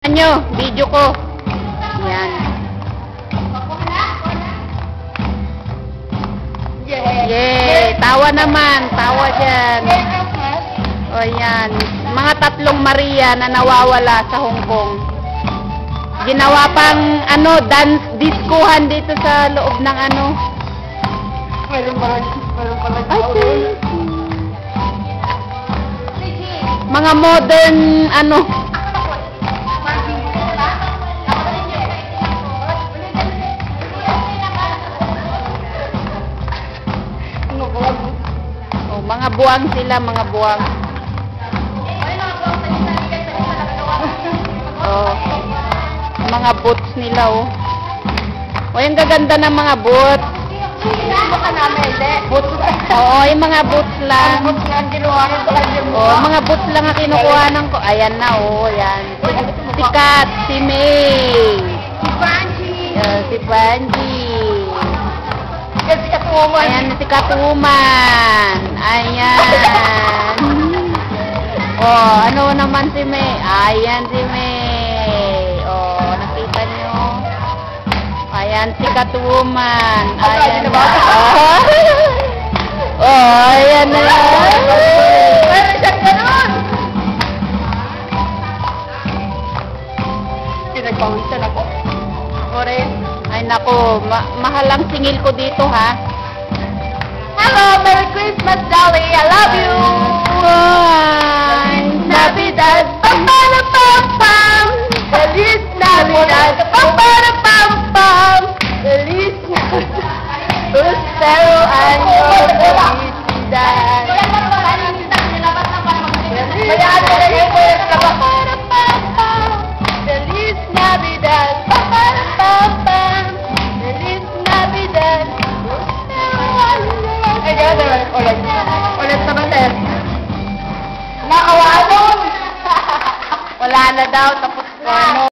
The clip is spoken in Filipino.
Nyo, video ko. Yan. Yay! Tawa naman. Tawa dyan. O yan. Mga tatlong Maria na nawawala sa Hong Kong. Ginawa pang dance diskuhan dito sa loob ng Mayroon pala mga modern mga buwang sila, mga buwang. Mga boots nila, yung gaganda ng mga boots. Boots. Oo, yung mga boots lang. Mga boots lang ang kinukuhanan ko. Ayan na, yan. Sikat, si May. Si Banji. Ayan, si Katuman. Ayan. Ano naman si May? Ayan si May. Nakita nyo? Ayan si Katuman. Ayan na. Ayan na. Pinagpawisan ako. Ay nako, mahalang singil ko dito ha. Hello, Merry Christmas, Dolly. I love you. Navidad, pam-pam-pam-pam. Feliz Navidad, pam-pam-pam-pam. Feliz Navidad. Prospero año, felicidad. Feliz Navidad, pam-pam-pam-pam. Feliz Navidad. Ulit naman eh. Nakawanon! Wala na daw, tapos